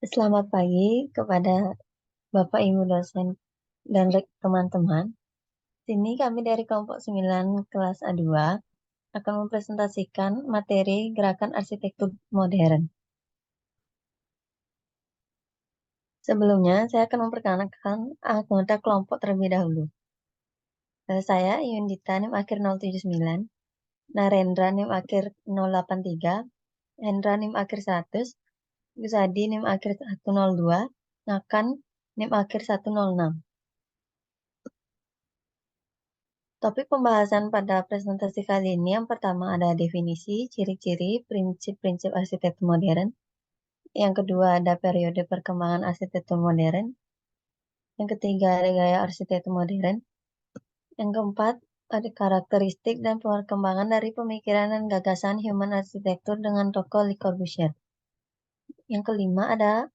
Selamat pagi kepada Bapak Ibu dosen dan teman-teman. Sini kami dari kelompok 9 kelas A2 akan mempresentasikan materi gerakan arsitektur modern. Sebelumnya, saya akan memperkenalkan anggota kelompok terlebih dahulu. Saya Yundita NIM akhir 079, Narendra NIM akhir 083, Hendra NIM akhir 100, Gusadi NIM akhir 102, Nakan NIM akhir 106. Topik pembahasan pada presentasi kali ini yang pertama ada definisi, ciri-ciri, prinsip-prinsip arsitektur modern. Yang kedua ada periode perkembangan arsitektur modern. Yang ketiga ada gaya arsitektur modern. Yang keempat ada karakteristik dan perkembangan dari pemikiran dan gagasan human arsitektur dengan tokoh Le Corbusier. Yang kelima ada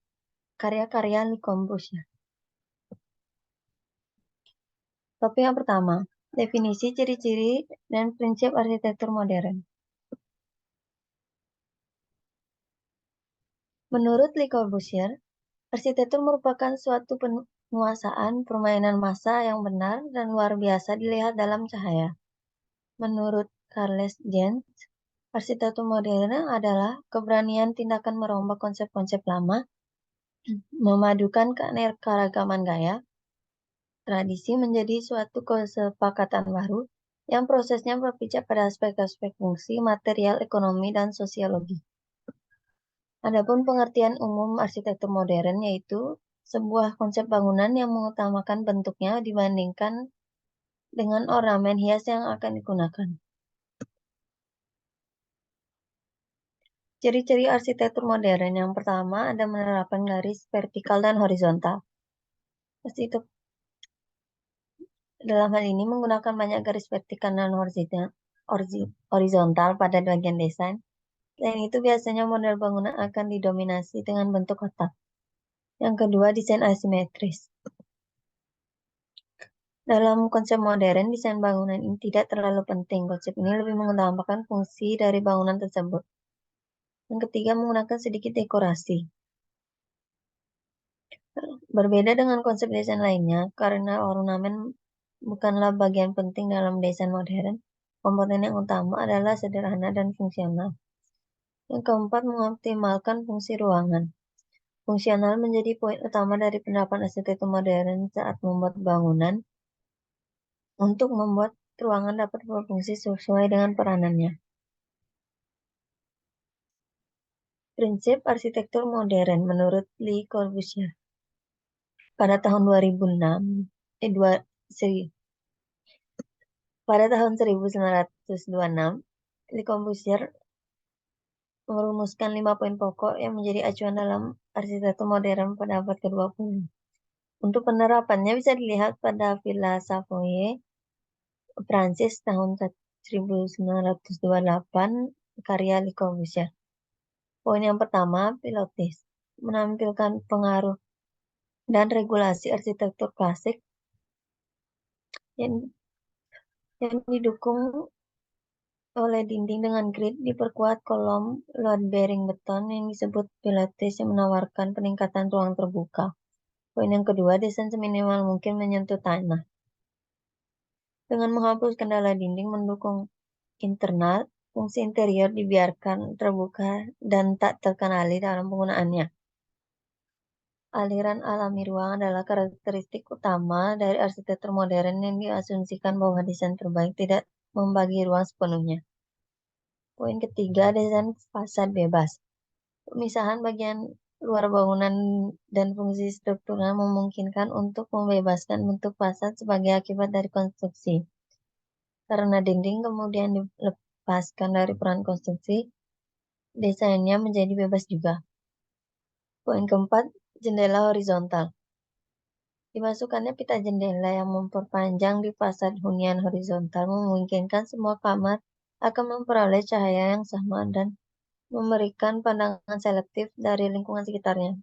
karya-karya Le Corbusier. Topik yang pertama, definisi, ciri-ciri, dan prinsip arsitektur modern. Menurut Le Corbusier, arsitektur merupakan suatu penguasaan permainan massa yang benar dan luar biasa dilihat dalam cahaya. Menurut Charles Jens, arsitektur modern adalah keberanian tindakan merombak konsep-konsep lama, memadukan keanekaragaman gaya, tradisi menjadi suatu kesepakatan baru yang prosesnya berpijak pada aspek-aspek fungsi, material, ekonomi, dan sosiologi. Adapun pengertian umum arsitektur modern yaitu sebuah konsep bangunan yang mengutamakan bentuknya dibandingkan dengan ornamen hias yang akan digunakan. Ciri-ciri arsitektur modern yang pertama ada menerapkan garis vertikal dan horizontal. Dalam hal ini menggunakan banyak garis vertikal dan horizontal pada bagian desain. Selain itu biasanya model bangunan akan didominasi dengan bentuk kotak. Yang kedua, desain asimetris. Dalam konsep modern, desain bangunan ini tidak terlalu penting. Konsep ini lebih mengutamakan fungsi dari bangunan tersebut. Yang ketiga, menggunakan sedikit dekorasi. Berbeda dengan konsep desain lainnya, karena ornamen bukanlah bagian penting dalam desain modern, komponen yang utama adalah sederhana dan fungsional. Yang keempat, mengoptimalkan fungsi ruangan. Fungsional menjadi poin utama dari penerapan arsitektur modern saat membuat bangunan untuk membuat ruangan dapat berfungsi sesuai dengan peranannya. Prinsip arsitektur modern menurut Le Corbusier. Pada tahun 2006, pada tahun 1926, Le Corbusier merumuskan 5 poin pokok yang menjadi acuan dalam arsitektur modern pada abad ke-20. Untuk penerapannya bisa dilihat pada Villa Savoye, Prancis tahun 1928, karya Le Corbusier. Poin yang pertama, pilotis, menampilkan pengaruh dan regulasi arsitektur klasik yang didukung oleh dinding dengan grid diperkuat kolom load-bearing beton yang disebut pilates yang menawarkan peningkatan ruang terbuka. Poin yang kedua, desain seminimal mungkin menyentuh tanah. Dengan menghapus kendala dinding mendukung internal, fungsi interior dibiarkan terbuka dan tak terkenali dalam penggunaannya. Aliran alami ruang adalah karakteristik utama dari arsitektur modern yang diasumsikan bahwa desain terbaik tidak membagi ruang sepenuhnya. Poin ketiga, desain fasad bebas. Pemisahan bagian luar bangunan dan fungsi struktural memungkinkan untuk membebaskan bentuk fasad sebagai akibat dari konstruksi. Karena dinding kemudian dilepaskan dari peran konstruksi, desainnya menjadi bebas juga. Poin keempat, jendela horizontal. Dimasukkannya pita jendela yang memperpanjang di fasad hunian horizontal memungkinkan semua kamar akan memperoleh cahaya yang sama dan memberikan pandangan selektif dari lingkungan sekitarnya.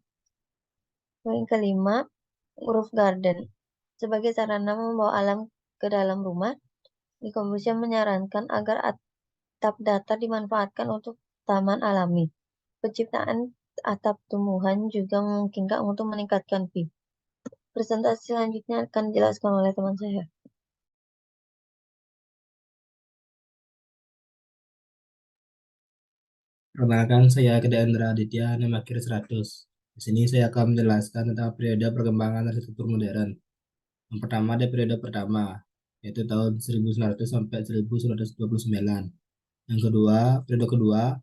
Poin kelima, roof garden. Sebagai sarana membawa alam ke dalam rumah, Le Corbusier menyarankan agar atap datar dimanfaatkan untuk taman alami. Penciptaan atap tumbuhan juga memungkinkan untuk meningkatkan PIB. Presentasi selanjutnya akan dijelaskan oleh teman saya. Perkenalkan, saya Kedai Andra Aditya, nama akhir 100. Di sini saya akan menjelaskan tentang periode perkembangan arsitektur modern. Yang pertama ada periode pertama, yaitu tahun 1900 sampai 1929. Yang kedua, periode kedua,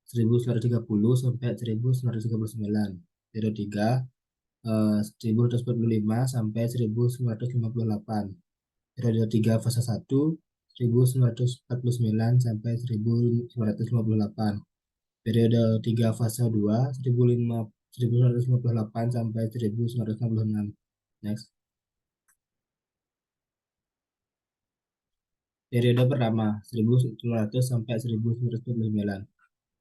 1930 sampai 1939. Periode tiga, 1945 sampai 1958. Periode tiga fase satu, 1949 sampai 1958. Periode 3 fase 2 1958 sampai 1966. Next. Periode pertama 1900 sampai 1949.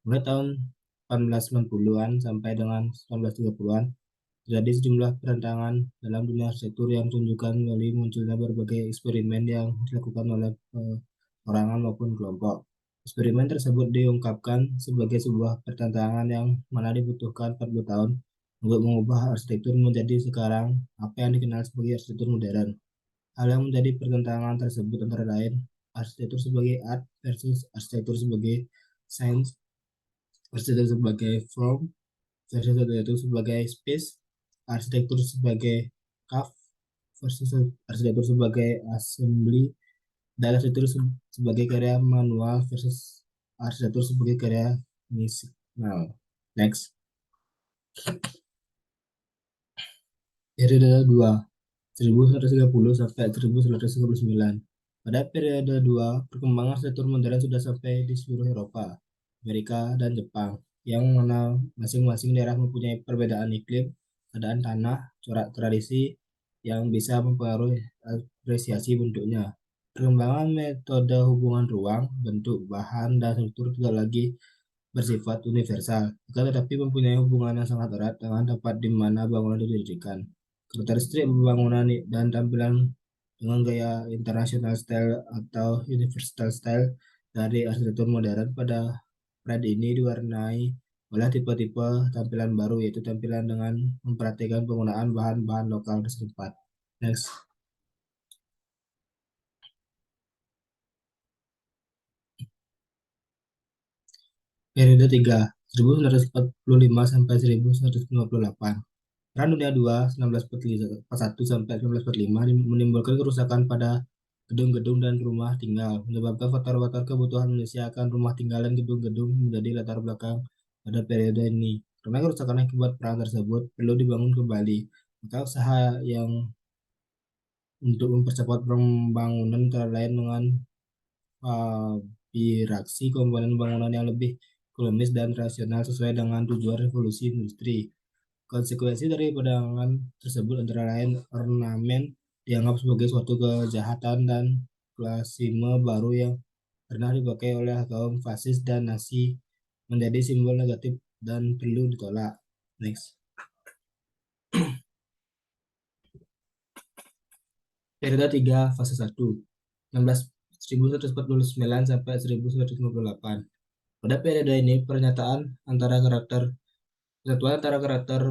Mulai tahun 1890-an sampai dengan 1930-an terjadi sejumlah perantangan dalam dunia arsitektur yang tunjukkan melalui munculnya berbagai eksperimen yang dilakukan oleh perorangan maupun kelompok. Eksperimen tersebut diungkapkan sebagai sebuah pertentangan yang mana dibutuhkan 40 tahun untuk mengubah arsitektur menjadi sekarang apa yang dikenal sebagai arsitektur modern. Hal yang menjadi pertentangan tersebut antara lain arsitektur sebagai art versus arsitektur sebagai science, arsitektur sebagai form versus arsitektur sebagai space, arsitektur sebagai craft versus arsitektur sebagai assembly, dan arsitektur sebagai karya manual versus arsitektur sebagai karya misikal. Next. Periode 2, 1930 sampai 1939. Pada periode 2, perkembangan arsitektur modern sudah sampai di seluruh Eropa, Amerika, dan Jepang, yang mana masing-masing daerah mempunyai perbedaan iklim, keadaan tanah, corak tradisi yang bisa mempengaruhi apresiasi bentuknya. Perkembangan metode hubungan ruang, bentuk, bahan, dan struktur tidak lagi bersifat universal, akan tetapi mempunyai hubungan yang sangat erat dengan tempat di mana bangunan didirikan. Karakteristik bangunan dan tampilan dengan gaya international style atau universal style dari arsitektur modern pada periode ini diwarnai oleh tipe-tipe tampilan baru, yaitu tampilan dengan memperhatikan penggunaan bahan-bahan lokal setempat. Next. Periode 3, 1945 sampai 1958. Perang Dunia II 1941 sampai 1945 menimbulkan kerusakan pada gedung-gedung dan rumah tinggal, menyebabkan faktor-faktor kebutuhan manusia akan rumah tinggal dan gedung-gedung menjadi latar belakang pada periode ini. Karena kerusakan akibat perang tersebut perlu dibangun kembali, maka usaha yang untuk mempercepat pembangunan antara lain dengan fabrikasi komponen bangunan yang lebih ekonomis dan rasional sesuai dengan tujuan revolusi industri. Konsekuensi dari pandangan tersebut antara lain ornamen dianggap sebagai suatu kejahatan dan klasisme baru yang pernah dipakai oleh kaum fasis dan Nazi menjadi simbol negatif dan perlu ditolak. Next. Periode 3 fase 1 1949 sampai 1958. Pada periode ini persatuan antara karakter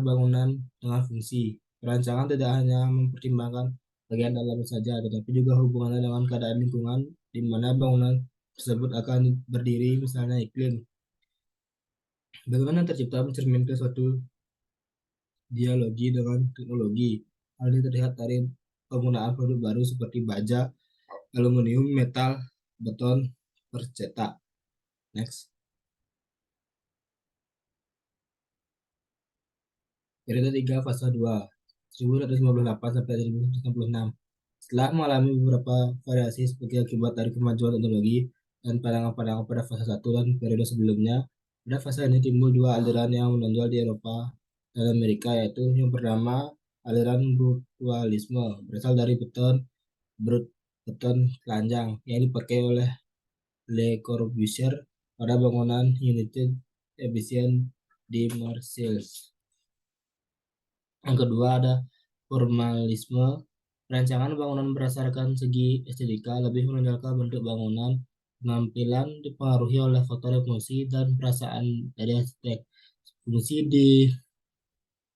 bangunan dengan fungsi. Perancangan tidak hanya mempertimbangkan bagian dalam saja, tetapi juga hubungannya dengan keadaan lingkungan di mana bangunan tersebut akan berdiri, misalnya iklim. Bagaimana tercipta mencerminkan suatu dialogi dengan teknologi. Hal ini terlihat dari penggunaan produk baru seperti baja, aluminium, metal, beton, percetak. Next. Periode 3 fase 2 1958 sampai 1966. Setelah mengalami beberapa variasi sebagai akibat dari kemajuan teknologi dan pandangan-pandangan pada fase 1 dan periode sebelumnya, pada fase ini timbul dua aliran yang menonjol di Eropa dan Amerika, yaitu yang pertama aliran brutalisme berasal dari beton telanjang yang dipakai oleh Le Corbusier pada bangunan United Edition di Marseille. Yang kedua ada formalisme. Rancangan bangunan berdasarkan segi estetika lebih menonjolkan bentuk bangunan. Penampilan dipengaruhi oleh faktor emosi dan perasaan dari arsitek. fungsi di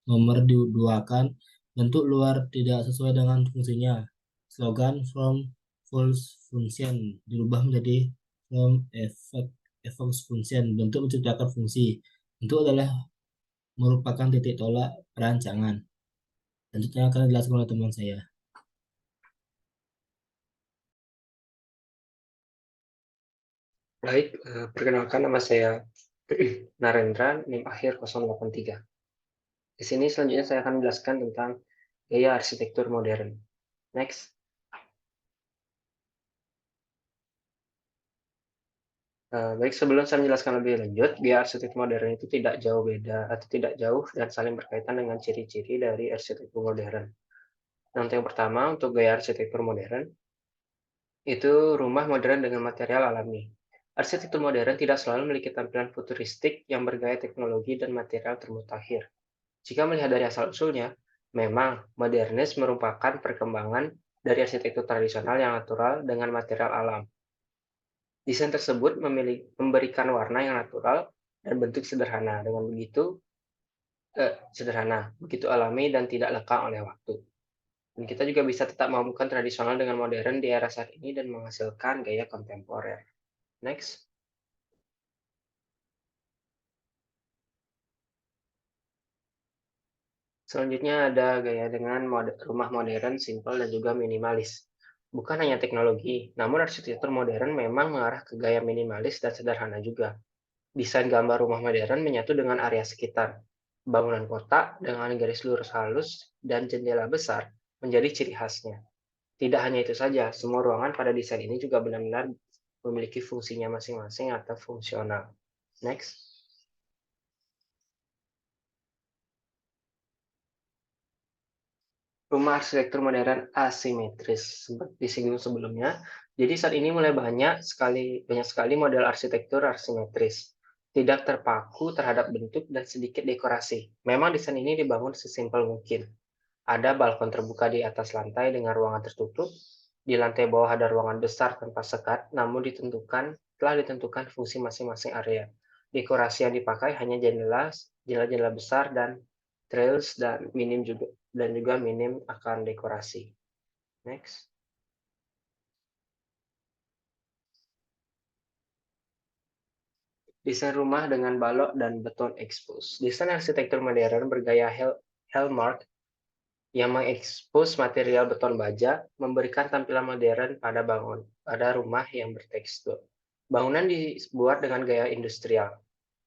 nomor diduakan, bentuk luar tidak sesuai dengan fungsinya. Slogan from false function dirubah menjadi from effects function, bentuk menciptakan fungsi. Bentuk adalah merupakan titik tolak perancangan. Selanjutnya akan dijelaskan oleh teman saya. Baik, perkenalkan nama saya Narendra, NIM akhir 083. Di sini selanjutnya saya akan menjelaskan tentang gaya arsitektur modern. Next. Baik, sebelum saya menjelaskan lebih lanjut, gaya arsitektur modern itu tidak jauh beda atau tidak jauh dan saling berkaitan dengan ciri-ciri dari arsitektur modern. Nah, untuk yang pertama, untuk gaya arsitektur modern, itu rumah modern dengan material alami. Arsitektur modern tidak selalu memiliki tampilan futuristik yang bergaya teknologi dan material termutakhir. Jika melihat dari asal-usulnya, memang modernis merupakan perkembangan dari arsitektur tradisional yang natural dengan material alam. Desain tersebut memberikan warna yang natural dan bentuk sederhana. Dengan begitu, begitu alami dan tidak lekang oleh waktu. Dan kita juga bisa tetap menggabungkan tradisional dengan modern di era saat ini dan menghasilkan gaya kontemporer. Next. Selanjutnya ada gaya dengan rumah modern, simpel, dan juga minimalis. Bukan hanya teknologi, namun arsitektur modern memang mengarah ke gaya minimalis dan sederhana juga. Desain gambar rumah modern menyatu dengan area sekitar. Bangunan kotak dengan garis lurus halus dan jendela besar menjadi ciri khasnya. Tidak hanya itu saja, semua ruangan pada desain ini juga benar-benar memiliki fungsinya masing-masing atau fungsional. Next. Rumah arsitektur modern asimetris, seperti disinggung sebelumnya. Jadi saat ini mulai banyak sekali model arsitektur asimetris, tidak terpaku terhadap bentuk dan sedikit dekorasi. Memang desain ini dibangun sesimpel mungkin. Ada balkon terbuka di atas lantai dengan ruangan tertutup. Di lantai bawah ada ruangan besar tanpa sekat, namun telah ditentukan fungsi masing-masing area. Dekorasi yang dipakai hanya jendela besar dan trails dan juga minim akan dekorasi. Next. Desain rumah dengan balok dan beton expose. Desain arsitektur modern bergaya Hallmark yang mengekspos material beton baja memberikan tampilan modern pada rumah yang bertekstur. Bangunan dibuat dengan gaya industrial.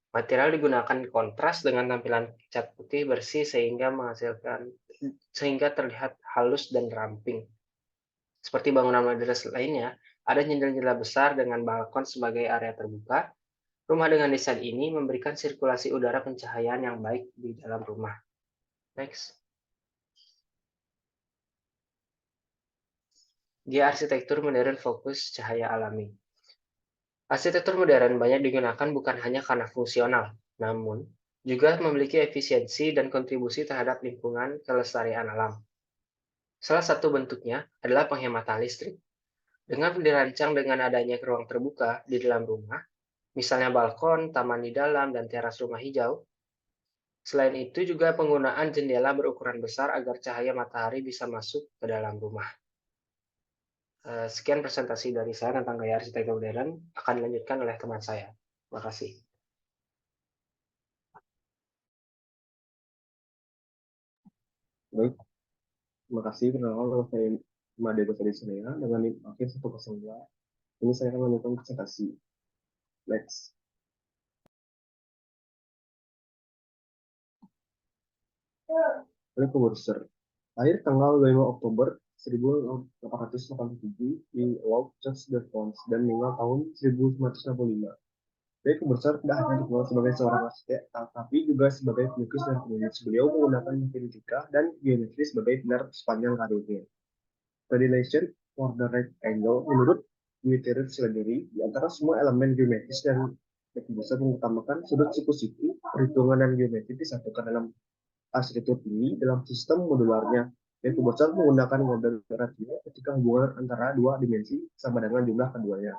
Material digunakan kontras dengan tampilan cat putih bersih sehingga terlihat halus dan ramping. Seperti bangunan modern lainnya, ada jendela-jendela besar dengan balkon sebagai area terbuka. Rumah dengan desain ini memberikan sirkulasi udara pencahayaan yang baik di dalam rumah. Next. Gaya arsitektur modern fokus cahaya alami. Arsitektur modern banyak digunakan bukan hanya karena fungsional, namun juga memiliki efisiensi dan kontribusi terhadap lingkungan kelestarian alam. Salah satu bentuknya adalah penghematan listrik. Dengan dirancang dengan adanya ruang terbuka di dalam rumah, misalnya balkon, taman di dalam, dan teras rumah hijau. Selain itu juga penggunaan jendela berukuran besar agar cahaya matahari bisa masuk ke dalam rumah. Sekian presentasi dari saya tentang gaya arsitektur modern, akan dilanjutkan oleh teman saya. Terima kasih. Baik, terima kasih. Perkenalkan nama saya Made Gosari Surya dengan NIM akhir 102. Ini saya akan melanjutkan presentasi. Next. Oleh Komposer. Akhir tanggal 5 Oktober 1887 di Lord Church de France dan meninggal tahun 1965. Beliau besar tidak hanya dikenal sebagai seorang arsitek, tapi juga sebagai pelukis dan penulis. Beliau menggunakan matematika dan geometri sebagai pilar sepanjang karirnya. Predilation for the right angle menurut Guittier sendiri, di antara semua elemen geometris dan bisa mengutamakan sudut siku-siku, perhitungan dan geometri disatukan dalam arsitektur ini dalam sistem modularnya. Dan Kubosan menggunakan model ratio ketika hubungan antara dua dimensi sama dengan jumlah keduanya.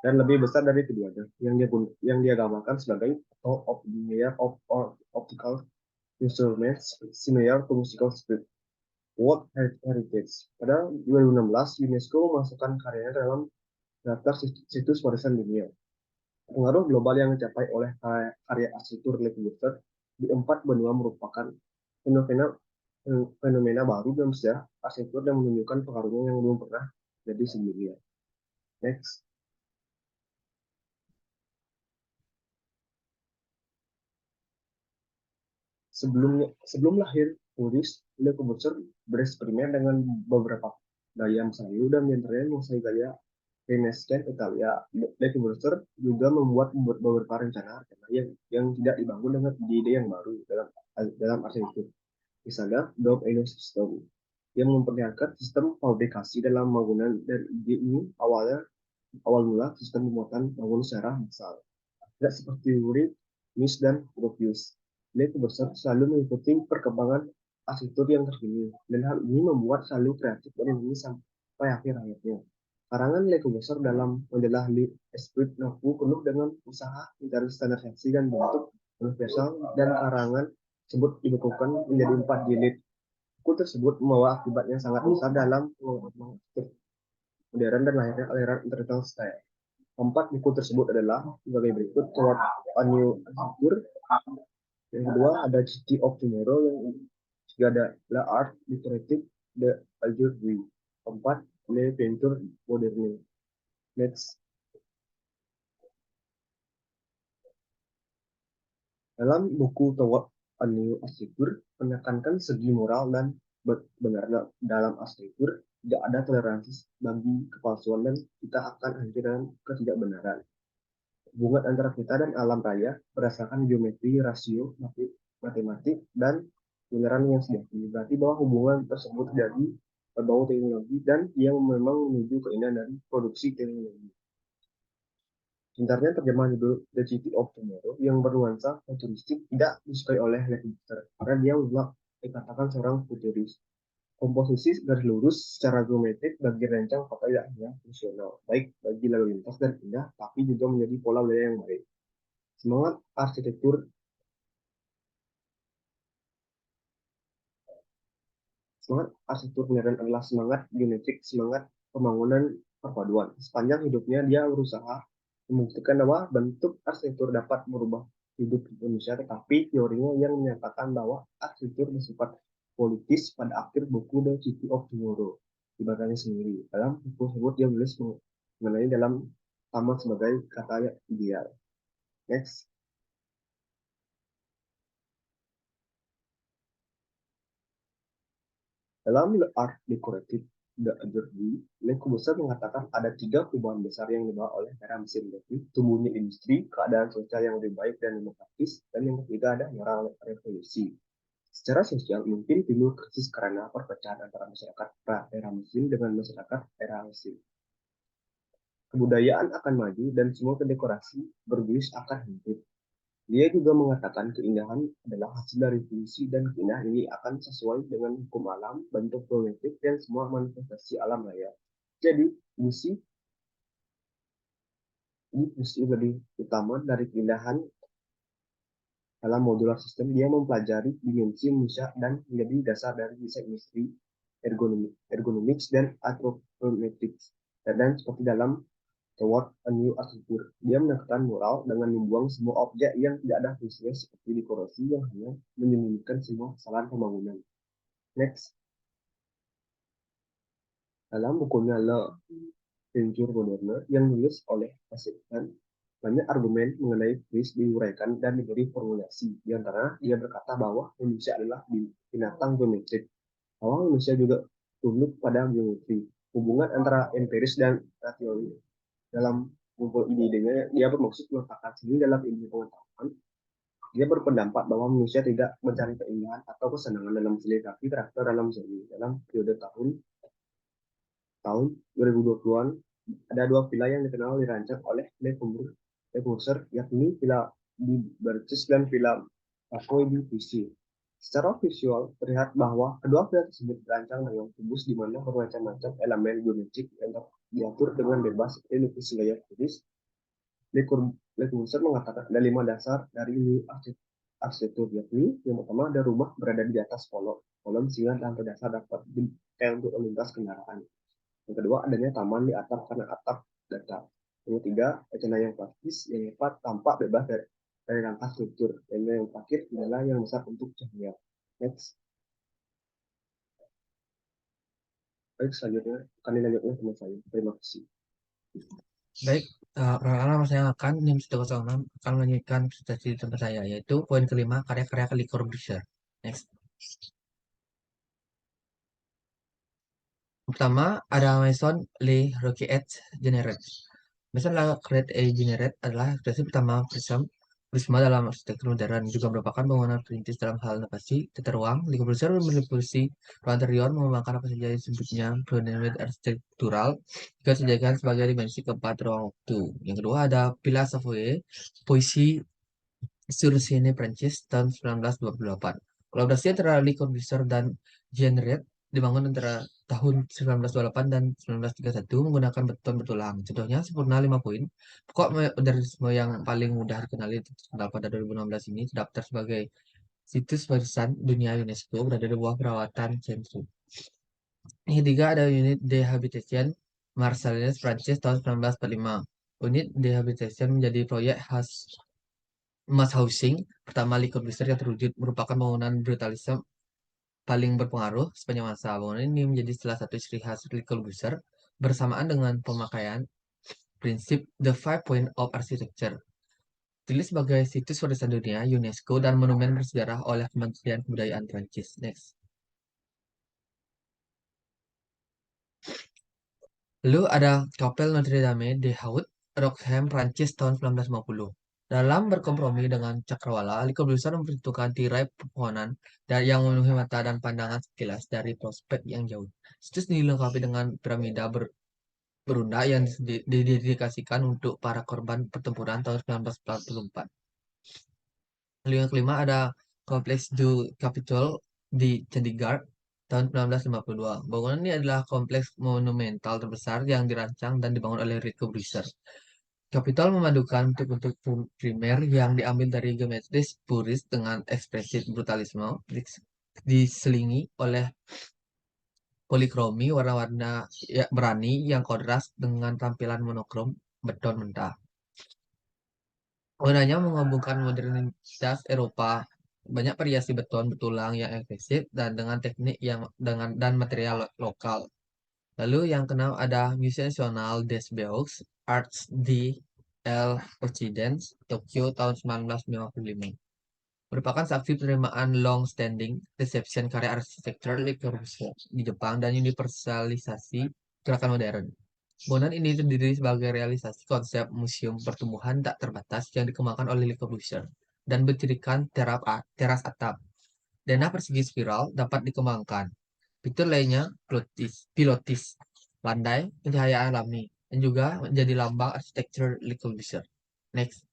dan lebih besar dari keduanya, yang dia gambarkan sebagai of linear of optical instruments similar to musical script. World Heritage. Pada 2016, UNESCO memasukkan karyanya dalam daftar situs warisan dunia. Pengaruh global yang dicapai oleh karya arsitektur Le Corbusier di 4 benua merupakan fenomena baru dalam sejarah arsitektur dan menunjukkan pengaruhnya yang belum pernah jadi sebelumnya. Next. Sebelum lahir, Le Corbusier bereksperimen dengan beberapa gaya masayu dan diantaranya masayu gaya Renaissance Italia. Le Corbusier juga membuat beberapa rencana yang tidak dibangun dengan ide yang baru dalam arsitektur. Misalnya, Dome Eno System yang memperlihatkan sistem fabrikasi dalam bangunan, dan ide ini awal mula sistem pembuatan bangunan secara massal. Tidak seperti Wright, Mies, dan Gropius. Le Corbusier selalu mengikuti perkembangan arsitektur yang terkini, dan hal ini membuat selalu kreatif dan ini sampai akhir hayatnya. Karangan Le Corbusier dalam majalah L'Esprit Nouveau penuh dengan usaha mencari standarisasi dan bentuk universal, dan karangan tersebut dibekukan menjadi 4 jilid. Buku tersebut membawa akibat yang sangat besar dalam arsitektur modern dan lahirnya aliran international style. 4 buku tersebut adalah sebagai berikut: Toward a New Architecture, yang kedua ada City of Tomorrow, yang ketiga ada La Art Literature de Aujourd'hui, keempat Le Peinture Moderne. Next. Dalam buku Toward a New Architecture menekankan segi moral dan benar dalam arsitektur. Tidak ada toleransi bagi kepalsuan dan kita akan hancur dalam ketidakbenaran. Hubungan antara kita dan alam raya berdasarkan geometri, rasio, matematik, dan kebenaran yang sejati. Berarti bahwa hubungan tersebut terjadi berbau teknologi dan yang memang menuju keindahan dari produksi teknologi. Pintarnya terjemahan judul The City of Tomorrow yang bernuansa futuristik tidak disukai oleh Le Corbusier karena dia memang dikatakan seorang futuris. Komposisi garis lurus secara geometrik bagi rancang kota tidak hanya fungsional, baik bagi lalu lintas dan indah, tapi juga menjadi pola wilayah yang baik. Semangat arsitektur modern adalah semangat geometrik, semangat pembangunan perpaduan. Sepanjang hidupnya dia berusaha membuktikan bahwa bentuk arsitektur dapat merubah hidup manusia, tetapi teorinya yang menyatakan bahwa arsitektur bersifat politis. Pada akhir buku The City of Tomorrow dibacakannya sendiri. Dalam buku tersebut dia menulis mengenai dalam sama sebagai kata ideal. Next. Dalam The Art Decorative de Aujourd'hui, Le Corbusier mengatakan ada 3 perubahan besar yang dibawa oleh era mesin, yaitu tumbuhnya industri, keadaan sosial yang lebih baik dan demokratis, dan yang ketiga ada moral revolusi. Secara sosial mungkin timbul krisis karena perpecahan antara masyarakat pra-era mesin dengan masyarakat era mesin. Kebudayaan akan maju dan semua dekorasi bergelis akan hancur. Dia juga mengatakan keindahan adalah hasil dari fungsi dan keindahan ini akan sesuai dengan hukum alam, bentuk geometrik, dan semua manifestasi alam raya. Jadi, fungsi lebih utama dari keindahan. Dalam modular system, dia mempelajari dimensi manusia dan menjadi dasar dari desain industri, ergonomics, dan anthropometrics. Dan seperti dalam Toward a New Architecture, dia menekankan moral dengan membuang semua objek yang tidak ada fungsinya seperti dekorasi yang hanya menyembunyikan semua kesalahan pembangunan. Next. Dalam bukunya Le Peinture Moderne yang ditulis oleh Pascal, banyak argumen mengenai Chris diuraikan dan diberi formulasi. Di antara dia berkata bahwa manusia adalah binatang geometrik, bahwa manusia juga tunduk pada geometri. Hubungan antara empiris dan rasional dalam kumpul ide-idenya, dia bermaksud meletakkan sendiri dalam ilmu pengetahuan. Dia berpendapat bahwa manusia tidak mencari keindahan atau kesenangan dalam seni, tapi karakter dalam seni. Dalam periode tahun 2020-an, ada 2 villa yang dikenal dirancang oleh Le Corbusier, yakni Villa di Berces dan Villa Pacoy di Vichy. Secara visual, terlihat bahwa kedua villa tersebut dirancang dengan kubus di mana bermacam-macam elemen geometrik yang diatur dengan bebas seperti lukis gaya tulis, Le Corbusier mengatakan ada 5 dasar dari arsitektur, yakni yang pertama ada rumah berada di atas kolom sehingga lantai dasar dapat dipakai untuk melintas kendaraan. Yang kedua, adanya taman di atap karena atap datar. Yang ketiga, rencana yang praktis, yang keempat, tampak bebas dari rangka struktur. Dan yang terakhir adalah yang besar untuk cahaya. Next. Baik, selanjutnya akan dilanjutkan teman saya. Terima kasih. Baik, perkenalkan saya akan NIM 106 akan melanjutkan presentasi di tempat saya, yaitu poin kelima, karya-karya Le Corbusier. Next. Pertama, ada Maison Le Roquette Generate. Maison Le Roquette Generate adalah ekspresi pertama prisma dalam arsitektur modern, juga merupakan bangunan perintis dalam hal inovasi tata ruang. Le Corbusier merevolusi ruang interior, mengembangkan apa saja disebutnya pionir arsitektural, juga dijadikan sebagai dimensi keempat ruang waktu. Yang kedua ada Villa Savoye, puisi sur Seine Prancis tahun 1928. Kolaborasi antara Le Corbusier dan Jean Rey dibangun antara tahun 1928 dan 1931 menggunakan beton bertulang. Contohnya sempurna 5 poin. Pokok modernisme yang paling mudah dikenali terkenal pada 2016 ini terdaftar sebagai situs warisan dunia UNESCO berada di bawah perawatan Century. Yang ketiga ada unit de habitation Marseilles, Prancis tahun 1945. Unit de habitation menjadi proyek khas mass housing pertama Le Corbusier yang terwujud, merupakan bangunan brutalisme paling berpengaruh sepanjang masa. Bangunan ini menjadi salah satu ciri khas Le Corbusier bersamaan dengan pemakaian prinsip The Five Point of Architecture, ditulis sebagai situs warisan dunia UNESCO dan monumen bersejarah oleh Kementerian Kebudayaan Prancis. Next. Lalu ada Kapel Notre Dame de Haut, Rockham, Prancis tahun 1950. Dalam berkompromi dengan cakrawala, Le Corbusier memperhitungkan tirai pepohonan yang memenuhi mata dan pandangan sekilas dari prospek yang jauh. Situs ini dilengkapi dengan piramida berunda yang didedikasikan untuk para korban pertempuran tahun 1944. Lalu yang kelima ada Kompleks du Capitole di Chandigarh tahun 1952. Bangunan ini adalah kompleks monumental terbesar yang dirancang dan dibangun oleh Le Corbusier. Capitol memadukan bentuk-bentuk primer yang diambil dari geometris puris dengan ekspresi brutalisme, diselingi oleh polikromi warna-warna berani yang kontras dengan tampilan monokrom beton mentah. Warnanya menggabungkan modernitas Eropa, banyak variasi beton bertulang yang agresif dan dengan teknik yang dan material lokal. Lalu yang keenam ada Museum National des Beaux Arts di Occident, Tokyo tahun 1955. Merupakan saksi penerimaan long standing reception karya arsitektur Le Corbusier di Jepang dan universalisasi gerakan modern. Bangunan ini terdiri sebagai realisasi konsep museum pertumbuhan tak terbatas yang dikembangkan oleh Le Corbusier dan bercirikan teras atap. Denah persegi spiral dapat dikembangkan. Fitur lainnya pilotis, landai, pencahayaan alami, dan juga menjadi lambang arsitektur Le Corbusier. Next.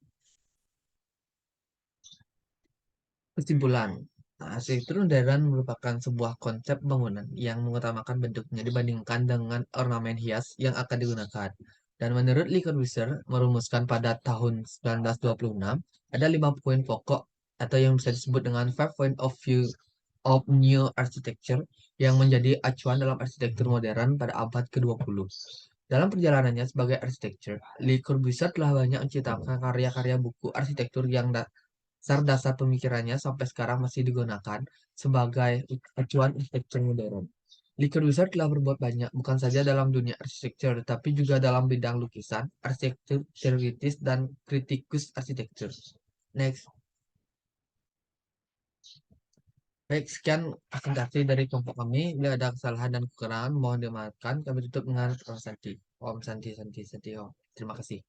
Kesimpulan, arsitektur modern merupakan sebuah konsep bangunan yang mengutamakan bentuknya dibandingkan dengan ornamen hias yang akan digunakan. Dan menurut Le Corbusier merumuskan pada tahun 1926, ada 5 poin pokok atau yang bisa disebut dengan 5 point of view of new architecture yang menjadi acuan dalam arsitektur modern pada abad ke-20. Dalam perjalanannya sebagai arsitektur, Le Corbusier telah banyak menciptakan karya-karya buku arsitektur yang dasar pemikirannya sampai sekarang masih digunakan sebagai acuan arsitektur modern. Le Corbusier telah berbuat banyak, bukan saja dalam dunia arsitektur, tapi juga dalam bidang lukisan, arsitektur teoritis, dan kritikus arsitektur. Next. Baik, sekian presentasi dari kelompok kami. Bila ada kesalahan dan kekurangan, mohon dimaafkan. Kami tutup dengan Om Santi. Om Santi, Santi, Santi. Om. Terima kasih.